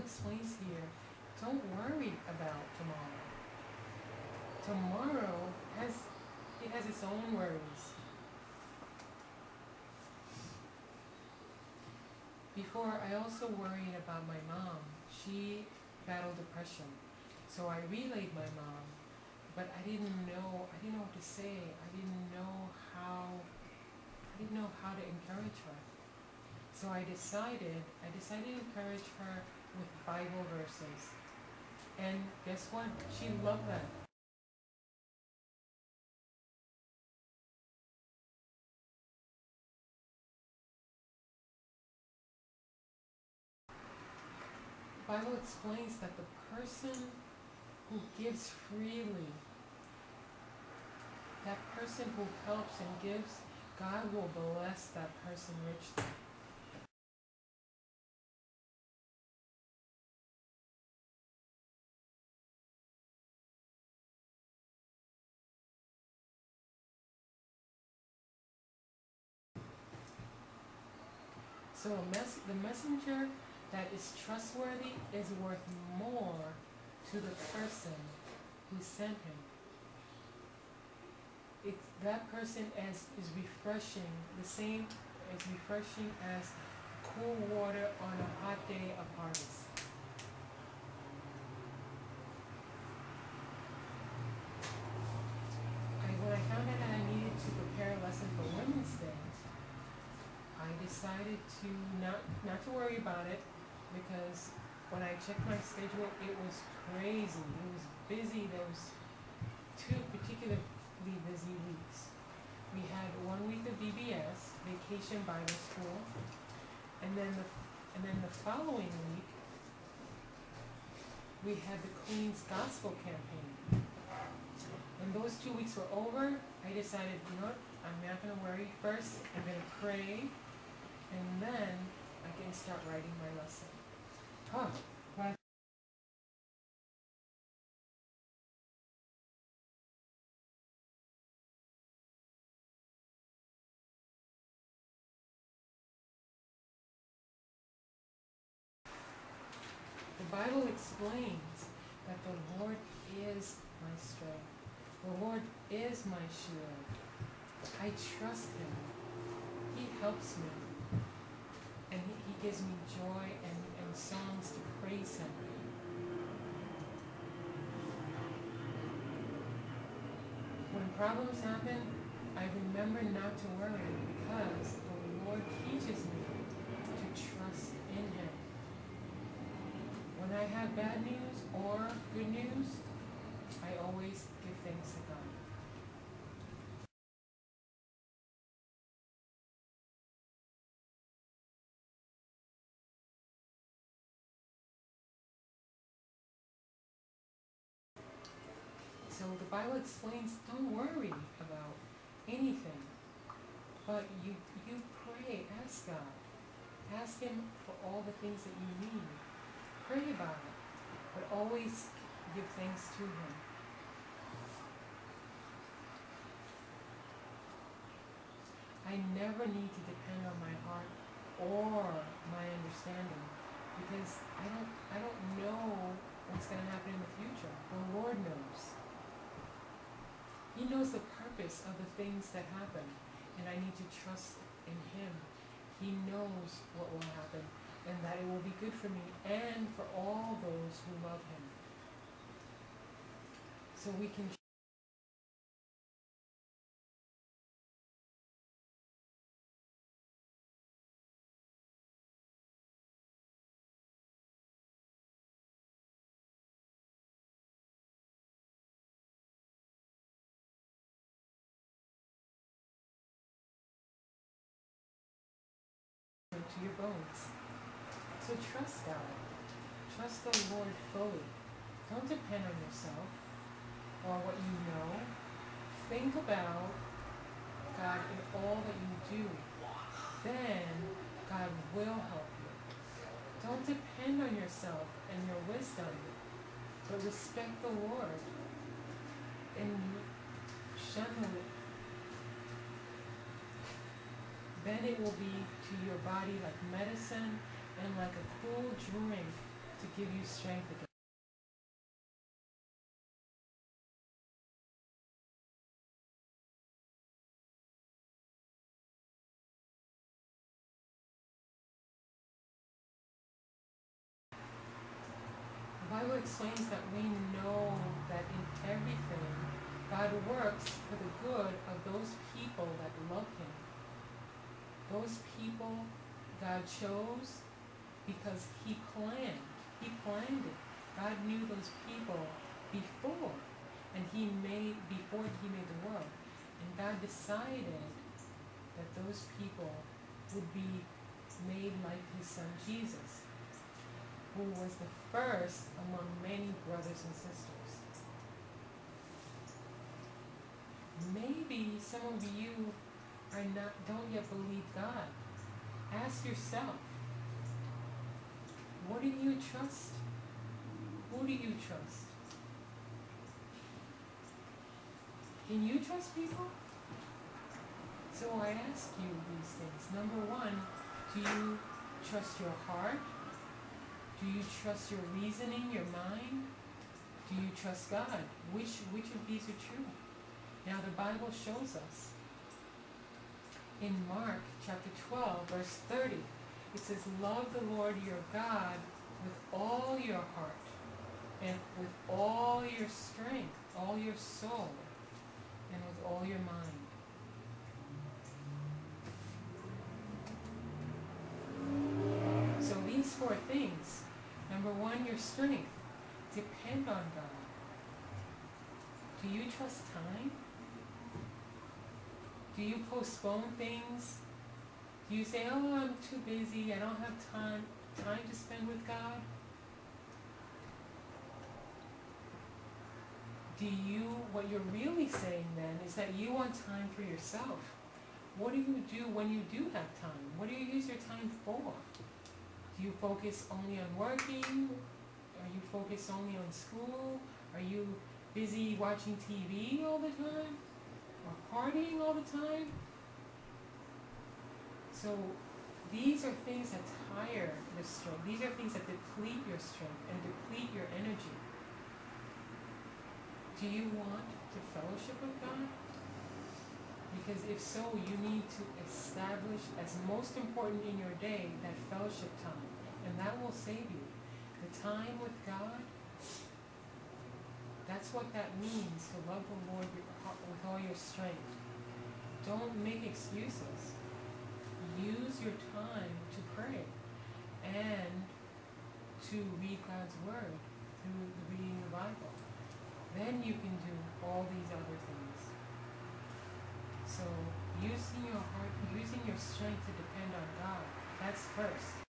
explains here, don't worry about tomorrow. Tomorrow has its own worries. Before, I also worried about my mom. She battled depression. So I relayed my mom, but I didn't know what to say. I didn't know how to encourage her. So I decided to encourage her with Bible verses. And guess what? She loved that. The Bible explains that the person who gives freely, that person who helps and gives, God will bless that person richly. So the messenger that is trustworthy is worth more to the person who sent him. That person is refreshing, the same as refreshing as cool water on a hot day of harvest. When I found out that I needed to prepare a lesson for Women's Day, I decided to not to worry about it, because when I checked my schedule, it was crazy. It was busy. There was 2 particularly busy weeks. We had 1 week of VBS, Vacation Bible School, and then the following week we had the Queen's Gospel Campaign. When those 2 weeks were over, I decided, you know what, I'm not going to worry. First, I'm going to pray, and then I can start writing my lesson. Right. The Bible explains that the Lord is my strength. The Lord is my shield. I trust Him. He helps me. And he gives me joy and songs to praise Him. When problems happen, I remember not to worry, because the Lord teaches me to trust in Him. When I have bad news or good news, I always give thanks to God. So the Bible explains, don't worry about anything, but you pray, ask God. Ask Him for all the things that you need. Pray about it, but always give thanks to Him. I never need to depend on my heart or my understanding, because I don't know what's going to happen in the future. The Lord knows. He knows the purpose of the things that happen, and I need to trust in Him. He knows what will happen, and that it will be good for me and for all those who love Him. So we can to your bones. So trust God. Trust the Lord fully. Don't depend on yourself or what you know. Think about God in all that you do. Then God will help you. Don't depend on yourself and your wisdom, but respect the Lord and shun Him. Then it will be to your body like medicine and like a cool drink to give you strength again. The Bible explains that we know that in everything God works for the good of those people that love Him. Those people God chose because He planned. He planned it. God knew those people before, before He made the world. And God decided that those people would be made like His Son Jesus, who was the first among many brothers and sisters. Maybe some of you don't yet believe God. Ask yourself, what do you trust? Who do you trust? Can you trust people? So I ask you these things. Number one, do you trust your heart? Do you trust your reasoning, your mind? Do you trust God? Which of these are true? Now the Bible shows us. In Mark chapter 12, verse 30, it says, love the Lord your God with all your heart and with all your strength, all your soul, and with all your mind. So these four things. Number one, your strength. Depend on God. Do you trust time? Do you postpone things? Do you say, oh, I'm too busy, I don't have time to spend with God? What you're really saying then is that you want time for yourself. What do you do when you do have time? What do you use your time for? Do you focus only on working? Are you focused only on school? Are you busy watching TV all the time? Or partying all the time? So these are things that tire your strength. These are things that deplete your strength and deplete your energy. Do you want to fellowship with God? Because if so, you need to establish as most important in your day that fellowship time. And that will save you. The time with God, that's what that means, to love the Lord with all your strength. Don't make excuses. Use your time to pray and to read God's Word through the reading of the Bible. Then you can do all these other things. So using your heart, using your strength to depend on God, that's first.